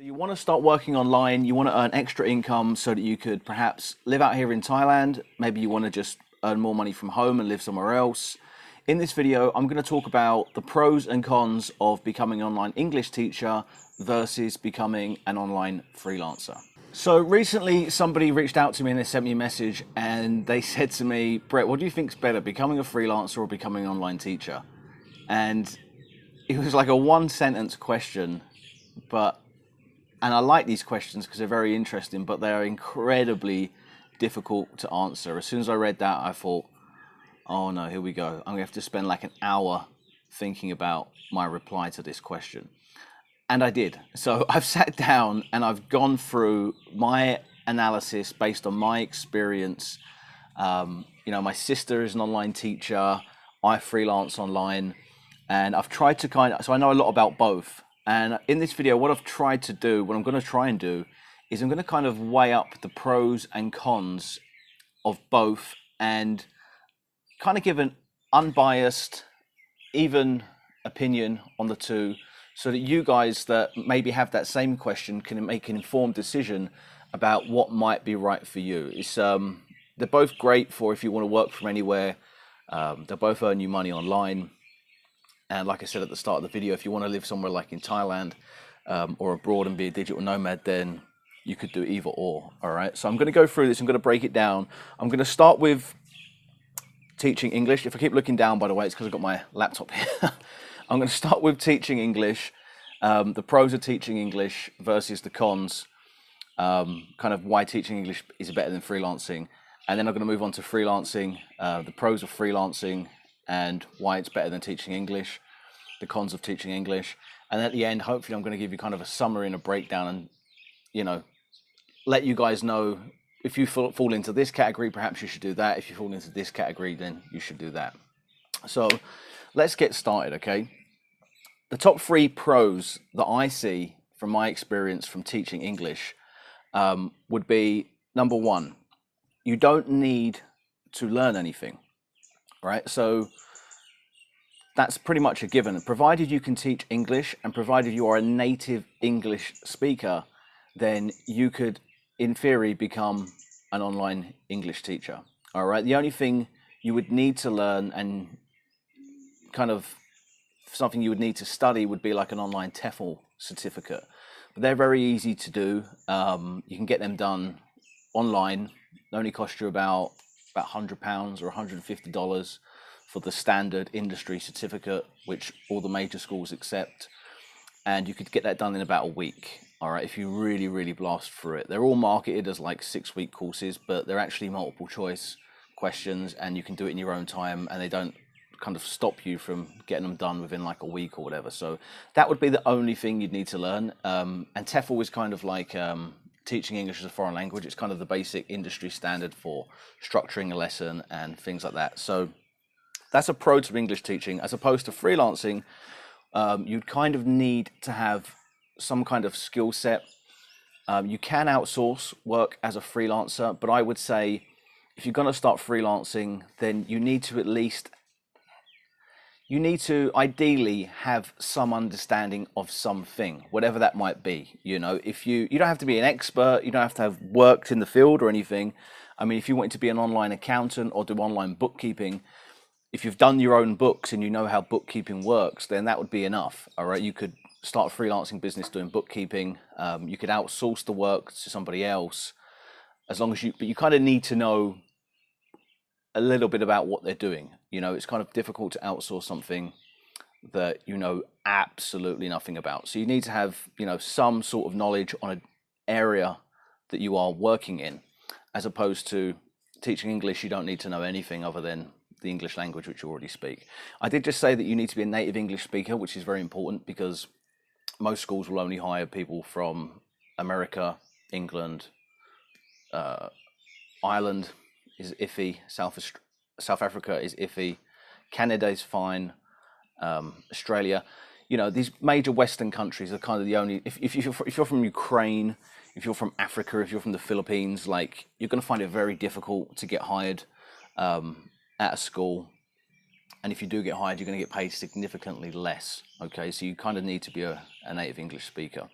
So you want to start working online, you want to earn extra income so that you could perhaps live out here in Thailand. Maybe you want to just earn more money from home and live somewhere else. In this video, I'm going to talk about the pros and cons of becoming an online English teacher versus becoming an online freelancer. So recently somebody reached out to me and they sent me a message and they said to me, Brett, what do you think's better, becoming a freelancer or becoming an online teacher? And it was like a one sentence question, and I like these questions because they're very interesting, but they are incredibly difficult to answer. As soon as I read that, I thought, oh no, here we go. I'm gonna have to spend like an hour thinking about my reply to this question. And I did. So I've sat down and I've gone through my analysis based on my experience. My sister is an online teacher. I freelance online, and I've tried to so I know a lot about both. And in this video, what I'm going to try and do, is I'm going to kind of weigh up the pros and cons of both and kind of give an unbiased, even opinion on the two, so that you guys that maybe have that same question can make an informed decision about what might be right for you. They're both great for if you want to work from anywhere. They both earn you money online. And like I said at the start of the video, if you want to live somewhere like in Thailand or abroad and be a digital nomad, then you could do either or, all right? So I'm going to go through this. I'm going to break it down. I'm going to start with teaching English. If I keep looking down, by the way, it's because I've got my laptop here. I'm going to start with teaching English, the pros of teaching English versus the cons, kind of why teaching English is better than freelancing. And then I'm going to move on to freelancing, the pros of freelancing, and why it's better than teaching English, the cons of teaching English. And at the end, hopefully I'm going to give you kind of a summary and a breakdown and, let you guys know if you fall into this category, perhaps you should do that. If you fall into this category, then you should do that. So let's get started, okay? The top 3 pros that I see from my experience from teaching English would be, number 1, you don't need to learn anything. Right, so that's pretty much a given. Provided you can teach English and provided you are a native English speaker, then you could, in theory, become an online English teacher. All right, the only thing you would need to learn and kind of something you would need to study would be like an online TEFL certificate. But they're very easy to do. You can get them done online. They only cost you about £100 or $150 for the standard industry certificate, which all the major schools accept. And you could get that done in about a week, all right, if you really, really blast through it. They're all marketed as like 6-week courses, but they're actually multiple choice questions, and you can do it in your own time, and they don't kind of stop you from getting them done within like a week or whatever. So that would be the only thing you'd need to learn. And TEFL is kind of like teaching English as a foreign language. It's kind of the basic industry standard for structuring a lesson and things like that. So that's a pro to English teaching. As opposed to freelancing, you'd kind of need to have some kind of skill set. You can outsource work as a freelancer, but I would say if you're going to start freelancing, then you need to ideally have some understanding of something, whatever that might be. You don't have to be an expert, you don't have to have worked in the field or anything. I mean, if you wanted to be an online accountant or do online bookkeeping, if you've done your own books and you know how bookkeeping works, then that would be enough. All right, you could start a freelancing business doing bookkeeping. You could outsource the work to somebody else, but you kind of need to know a little bit about what they're doing. It's kind of difficult to outsource something that you know absolutely nothing about. So you need to have, some sort of knowledge on an area that you are working in, as opposed to teaching English. You don't need to know anything other than the English language, which you already speak. I did just say that you need to be a native English speaker, which is very important because most schools will only hire people from America, England, Ireland is iffy, South Africa is iffy, Canada is fine, Australia. These major Western countries are kind of the only. If you're from Ukraine, if you're from Africa, if you're from the Philippines, like, you're going to find it very difficult to get hired at a school. And if you do get hired, you're going to get paid significantly less. Okay, so you kind of need to be a native English speaker.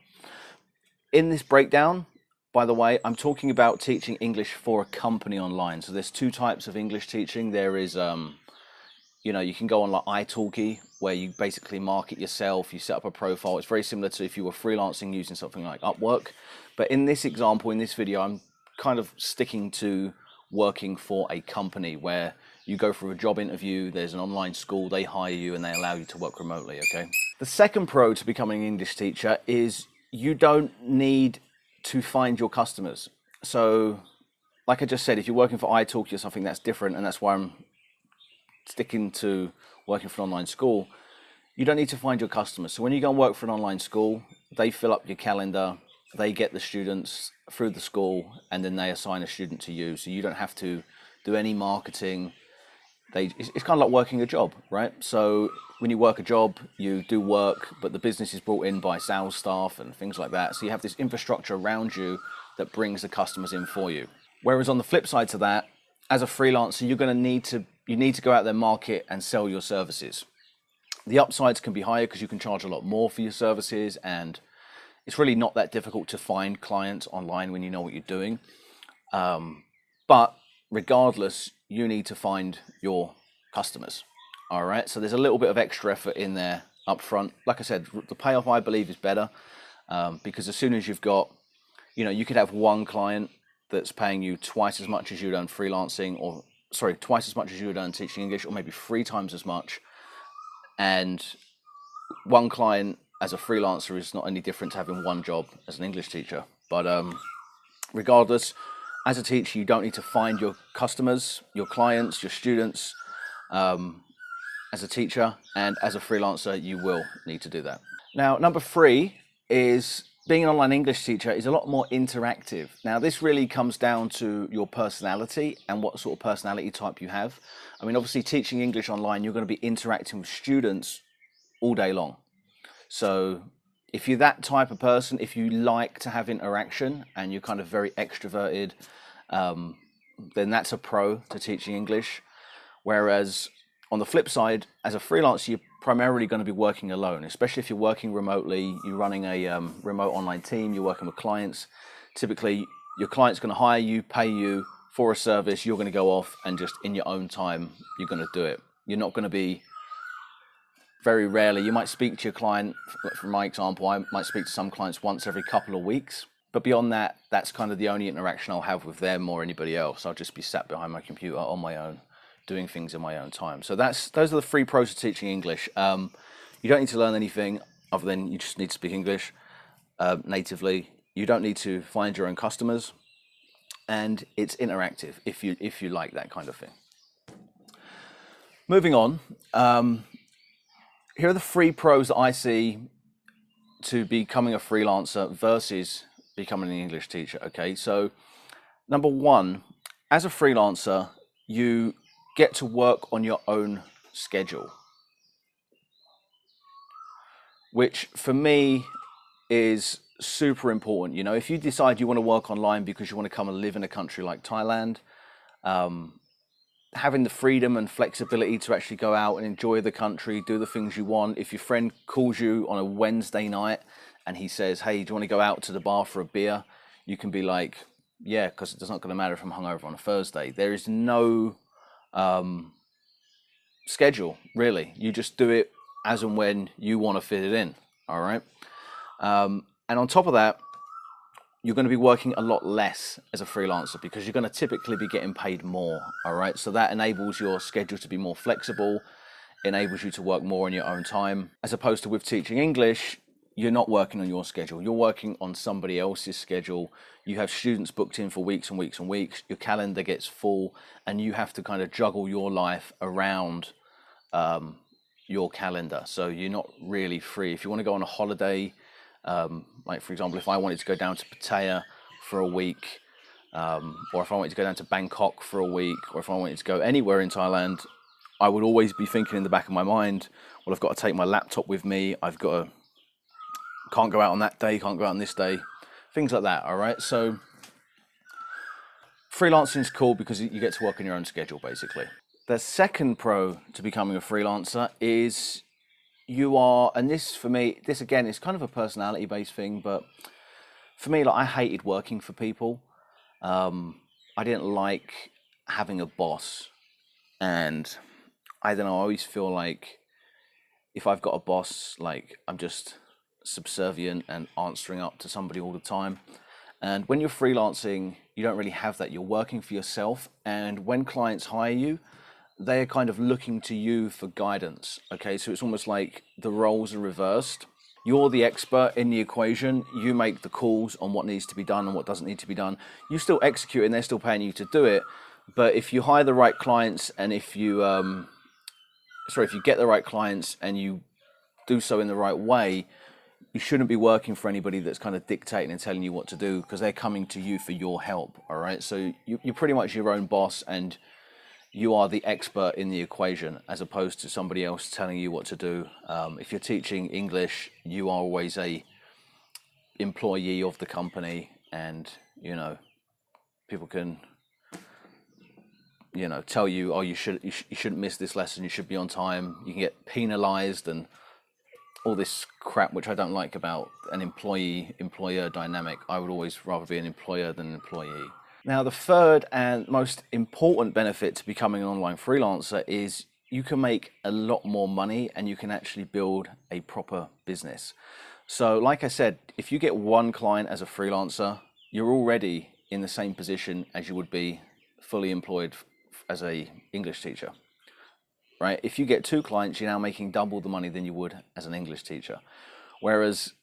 In this breakdown, by the way, I'm talking about teaching English for a company online. So there's two types of English teaching. There is, you can go on like italki, where you basically market yourself, you set up a profile. It's very similar to if you were freelancing using something like Upwork. But in this example, in this video, I'm kind of sticking to working for a company where you go through a job interview, there's an online school, they hire you and they allow you to work remotely, okay? The second pro to becoming an English teacher is you don't need to find your customers. So, like I just said, if you're working for italki or something, that's different, and that's why I'm sticking to working for an online school. You don't need to find your customers. So when you go and work for an online school, they fill up your calendar, they get the students through the school, and then they assign a student to you. So you don't have to do any marketing. It's kind of like working a job, right? So when you work a job, you do work, but the business is brought in by sales staff and things like that. So you have this infrastructure around you that brings the customers in for you. Whereas on the flip side to that, as a freelancer, you need to go out there, market, and sell your services. The upsides can be higher because you can charge a lot more for your services, and it's really not that difficult to find clients online when you know what you're doing. But regardless, you need to find your customers. All right, so there's a little bit of extra effort in there up front. Like I said, the payoff, I believe, is better because as soon as you've got, you could have one client that's paying you twice as much as you'd earn freelancing, or twice as much as you would earn teaching English, or maybe 3 times as much. And one client as a freelancer is not any different to having one job as an English teacher. But regardless, as a teacher, you don't need to find your customers, your clients, your students as a teacher, and as a freelancer, you will need to do that. Now, number 3 is being an online English teacher is a lot more interactive. Now, this really comes down to your personality and what sort of personality type you have. I mean, obviously, teaching English online, you're going to be interacting with students all day long. So if you're that type of person, if you like to have interaction and you're kind of very extroverted, then that's a pro to teaching English. Whereas on the flip side, as a freelancer, you're primarily going to be working alone, especially if you're working remotely, you're running a remote online team, you're working with clients. Typically, your client's going to hire you, pay you for a service, you're going to go off and just in your own time, you're going to do it. You're not going to be, very rarely, you might speak to your client, for my example, I might speak to some clients once every couple of weeks. But beyond that, that's kind of the only interaction I'll have with them or anybody else. I'll just be sat behind my computer on my own, doing things in my own time. So those are the 3 pros of teaching English. You don't need to learn anything other than you just need to speak English natively. You don't need to find your own customers, and it's interactive if you like that kind of thing. Moving on, here are the 3 pros that I see to becoming a freelancer versus becoming an English teacher. Okay, so number 1, as a freelancer, you get to work on your own schedule, which for me is super important. If you decide you want to work online because you want to come and live in a country like Thailand, having the freedom and flexibility to actually go out and enjoy the country, do the things you want. If your friend calls you on a Wednesday night and he says, hey, do you want to go out to the bar for a beer? You can be like, yeah, because it's not going to matter if I'm hungover on a Thursday. There is no schedule, really. You just do it as and when you want to fit it in, all right? And on top of that, you're going to be working a lot less as a freelancer because you're going to typically be getting paid more, all right? So that enables your schedule to be more flexible, enables you to work more on your own time, as opposed to with teaching English, you're not working on your schedule. You're working on somebody else's schedule. You have students booked in for weeks and weeks and weeks. Your calendar gets full, and you have to kind of juggle your life around your calendar. So you're not really free. If you want to go on a holiday, like for example, if I wanted to go down to Pattaya for a week, or if I wanted to go down to Bangkok for a week, or if I wanted to go anywhere in Thailand, I would always be thinking in the back of my mind, well, I've got to take my laptop with me. Can't go out on that day, can't go out on this day, things like that, all right? So freelancing is cool because you get to work on your own schedule, basically. The second pro to becoming a freelancer is and this for me, this again is kind of a personality-based thing, but for me, like, I hated working for people. I didn't like having a boss, and I don't know. I always feel like if I've got a boss, like, I'm just subservient and answering up to somebody all the time. And when you're freelancing, you don't really have that. You're working for yourself, and when clients hire you, they are kind of looking to you for guidance. Okay, so it's almost like the roles are reversed. You're the expert in the equation. You make the calls on what needs to be done and what doesn't need to be done. You still execute, and they're still paying you to do it. But if you hire the right clients, and if you if you get the right clients and you do so in the right way, you shouldn't be working for anybody that's kind of dictating and telling you what to do, because they're coming to you for your help. All right, so you're pretty much your own boss, and you are the expert in the equation, as opposed to somebody else telling you what to do. If you're teaching English, you are always a employee of the company, and people can tell you, oh, you shouldn't miss this lesson, you should be on time. You can get penalized and all this crap, which I don't like about an employee-employer dynamic. I would always rather be an employer than an employee. Now, the third and most important benefit to becoming an online freelancer is you can make a lot more money, and you can actually build a proper business. So like I said, if you get one client as a freelancer, you're already in the same position as you would be fully employed as a English teacher. Right? If you get two clients, you're now making double the money than you would as an English teacher. Whereas,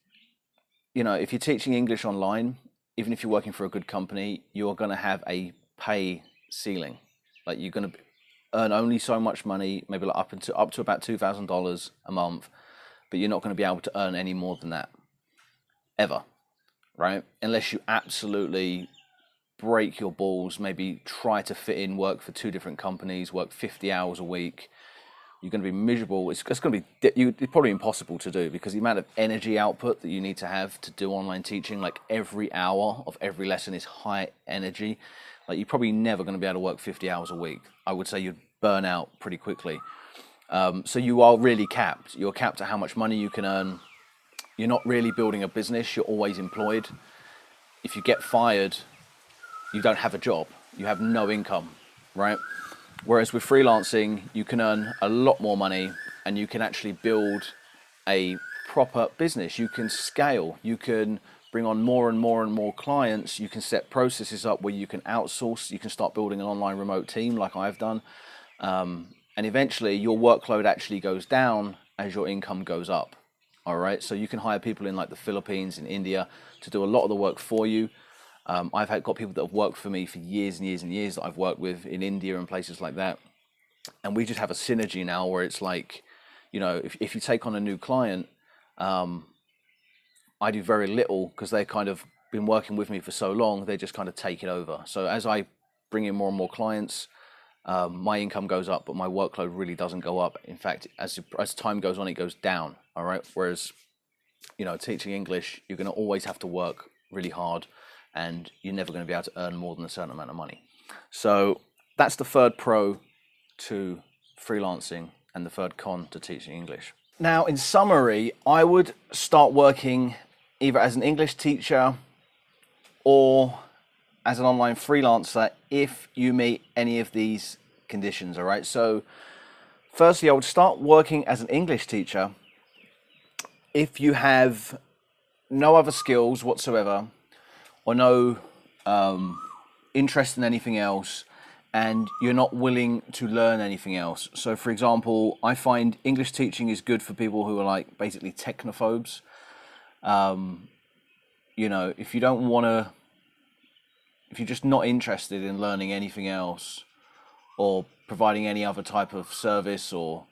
if you're teaching English online, even if you're working for a good company, you're going to have a pay ceiling. Like, you're going to earn only so much money, maybe like up to about $2,000 a month, but you're not going to be able to earn any more than that ever, right? Unless you absolutely break your balls, maybe try to fit in work for two different companies, work 50 hours a week. You're going to be miserable. It's going to be it's probably impossible to do, because the amount of energy output that you need to have to do online teaching, like every hour of every lesson is high energy. Like, you're probably never going to be able to work 50 hours a week. I would say you'd burn out pretty quickly. So you are really capped. You're capped at how much money you can earn. You're not really building a business. You're always employed. If you get fired, you don't have a job. You have no income, right? Whereas with freelancing, you can earn a lot more money, and you can actually build a proper business. You can scale. You can bring on more and more and more clients. You can set processes up where you can outsource. You can start building an online remote team like I've done. And eventually your workload actually goes down as your income goes up. All right. So you can hire people in like the Philippines and India to do a lot of the work for you. I've got people that have worked for me for years and years and years that I've worked with in India and places like that. And we just have a synergy now where it's like, if you take on a new client, I do very little, because they kind of been working with me for so long, they just kind of take it over. So as I bring in more and more clients, my income goes up, but my workload really doesn't go up. In fact, as time goes on, it goes down. All right. Whereas, teaching English, you're going to always have to work really hard, and you're never going to be able to earn more than a certain amount of money. So that's the third pro to freelancing and the third con to teaching English. Now, in summary, I would start working either as an English teacher or as an online freelancer if you meet any of these conditions, all right? So firstly, I would start working as an English teacher if you have no other skills whatsoever, or no interest in anything else, and you're not willing to learn anything else. So for example, I find English teaching is good for people who are like basically technophobes. If you don't want to, if you're just not interested in learning anything else or providing any other type of service or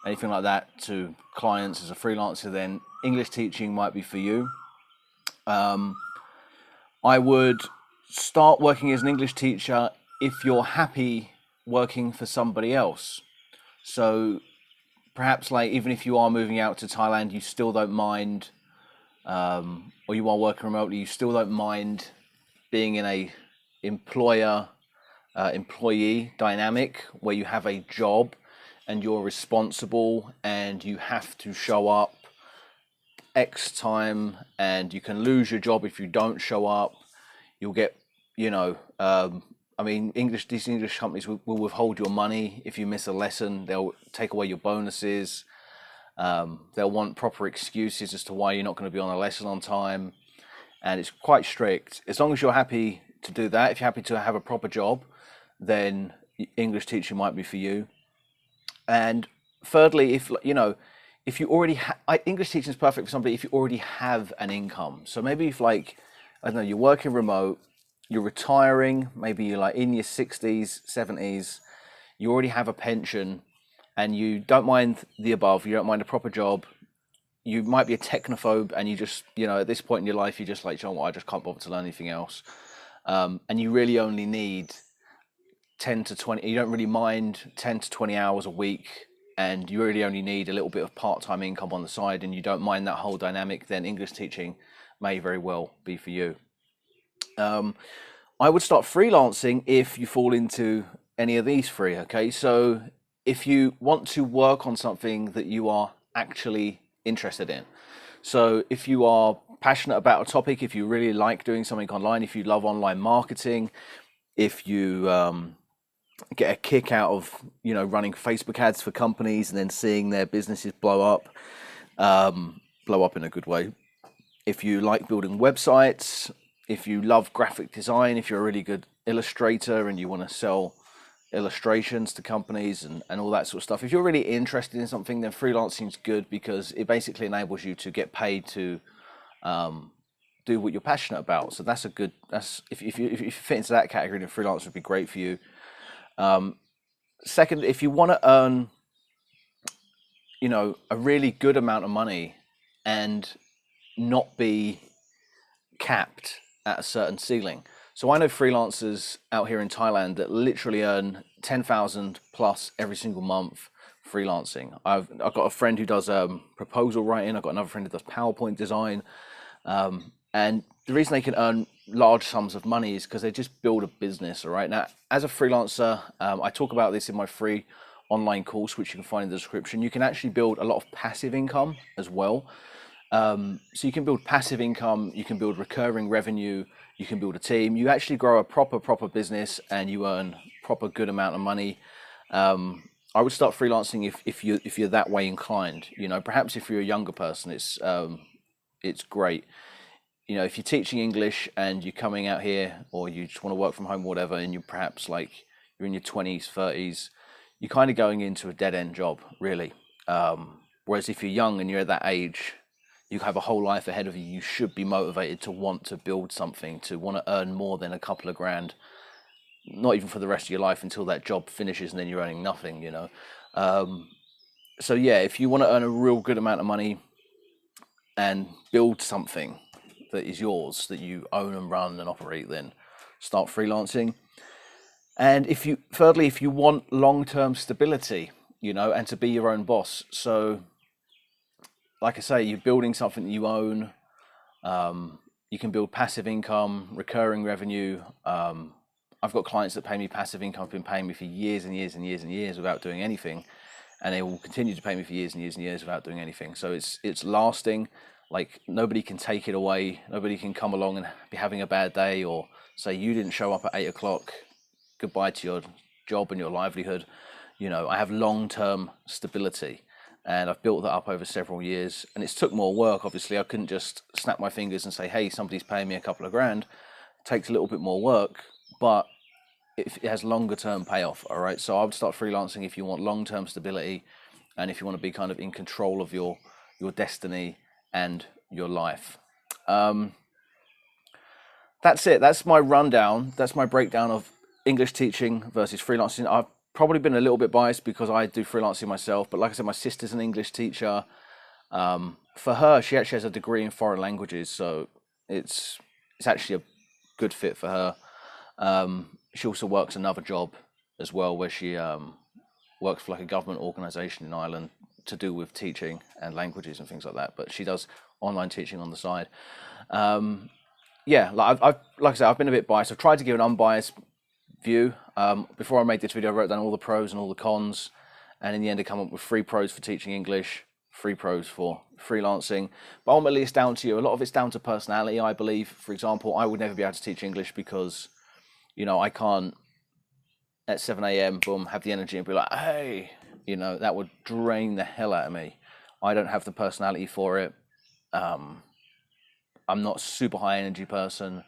anything like that to clients as a freelancer, then English teaching might be for you. I would start working as an English teacher if you're happy working for somebody else. So perhaps, like, even if you are moving out to Thailand, you still don't mind, or you are working remotely, you still don't mind being in a employee dynamic where you have a job and you're responsible and you have to show up X time, and you can lose your job if you don't show up. You'll get, you know, I mean, these English companies will withhold your money if you miss a lesson. They'll take away your bonuses. They'll want proper excuses as to why you're not going to be on a lesson on time. And it's quite strict. As long as you're happy to do that, if you're happy to have a proper job, then English teaching might be for you. And thirdly, if you already English teaching is perfect for somebody if you already have an income. So maybe if, like, I don't know, you're working remote, you're retiring, maybe you're like in your 60s, 70s, you already have a pension, and you don't mind the above, you don't mind a proper job. You might be a technophobe, and you just, at this point in your life, you're just like, you know what, I just can't bother to learn anything else. And you really only need 10 to 20, you don't really mind 10 to 20 hours a week, and you really only need a little bit of part-time income on the side, and you don't mind that whole dynamic, then English teaching may very well be for you. I would start freelancing if you fall into any of these three, okay? So if you want to work on something that you are actually interested in, so if you are passionate about a topic, if you really like doing something online, if you love online marketing, if you get a kick out of running Facebook ads for companies and then seeing their businesses blow up in a good way, if you like building websites, if you love graphic design, if you're a really good illustrator and you want to sell illustrations to companies and all that sort of stuff, if you're really interested in something, then freelancing is good, because it basically enables you to get paid to do what you're passionate about. So that's if you fit into that category, then freelance would be great for you. Second, if you want to earn a really good amount of money and not be capped at a certain ceiling. So I know freelancers out here in Thailand that literally earn 10,000 plus every single month freelancing. I've got a friend who does proposal writing. I've got another friend who does PowerPoint design. And the reason they can earn large sums of money is because they just build a business. All right. Now, as a freelancer, I talk about this in my free online course, which you can find in the description. You can actually build a lot of passive income as well. So you can build passive income, you can build recurring revenue, you can build a team, you actually grow a proper business, and you earn proper good amount of money. I would start freelancing if you're that way inclined. Perhaps if you're a younger person, it's great. If you're teaching English and you're coming out here, or you just want to work from home or whatever, and you're perhaps like you're in your 20s, 30s, you're kind of going into a dead end job, really. Whereas if you're young and you're at that age, you have a whole life ahead of you. You should be motivated to want to build something, to want to earn more than a couple of grand, not even for the rest of your life, until that job finishes and then you're earning nothing, So yeah, if you want to earn a real good amount of money and build something that is yours, that you own and run and operate, then start freelancing. And thirdly, if you want long-term stability, and to be your own boss. So like I say, you're building something that you own. You can build passive income, recurring revenue. I've got clients that pay me passive income, have been paying me for years and years and years and years without doing anything. And they will continue to pay me for years and years and years without doing anything. So it's lasting. Like, nobody can take it away. Nobody can come along and be having a bad day or say you didn't show up at 8 o'clock. Goodbye to your job and your livelihood. I have long-term stability. And I've built that up over several years, and it's took more work. Obviously, I couldn't just snap my fingers and say, hey, somebody's paying me a couple of grand. It takes a little bit more work, but it has longer term payoff. All right. So I would start freelancing if you want long-term stability, and if you want to be kind of in control of your destiny and your life. That's it. That's my rundown. That's my breakdown of English teaching versus freelancing. I've probably been a little bit biased because I do freelancing myself, but like I said, my sister's an English teacher. For her, she actually has a degree in foreign languages, so it's actually a good fit for her. She also works another job as well, where she works for like a government organisation in Ireland to do with teaching and languages and things like that. But she does online teaching on the side. Yeah, like I said, I've been a bit biased. I've tried to give an unbiased view. Before I made this video, I wrote down all the pros and all the cons, and in the end I come up with 3 pros for teaching English, free pros for freelancing. But ultimately, it's down to you. A lot of it's down to personality, I believe. For example, I would never be able to teach English because, you know, I can't at 7 a.m., boom, have the energy and be like, hey, you know, that would drain the hell out of me. I don't have the personality for it. I'm not a super high energy person.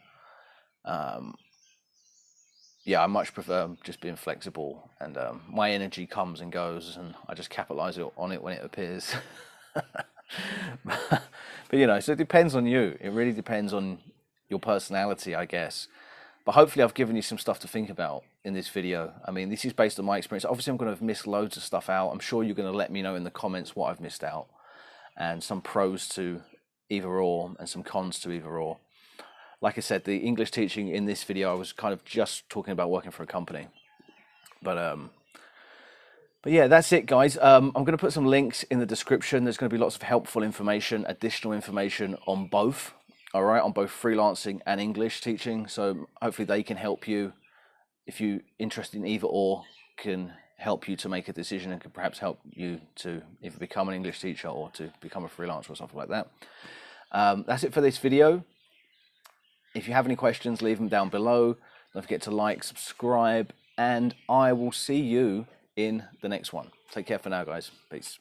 Yeah, I much prefer just being flexible, and my energy comes and goes, and I just capitalize on it when it appears. But you know, so it depends on you. It really depends on your personality, I guess. But hopefully I've given you some stuff to think about in this video. I mean, this is based on my experience. Obviously, I'm going to have missed loads of stuff out. I'm sure you're going to let me know in the comments what I've missed out, and some pros to either or and some cons to either or. Like I said, the English teaching in this video, I was kind of just talking about working for a company. But yeah, that's it, guys. I'm going to put some links in the description. There's going to be lots of helpful information, additional information on both. All right, on both freelancing and English teaching. So hopefully they can help you. If you're interested in either or, can help you to make a decision and can perhaps help you to either become an English teacher or to become a freelancer or something like that. That's it for this video. If you have any questions, leave them down below. Don't forget to like, subscribe, and I will see you in the next one. Take care for now, guys. Peace.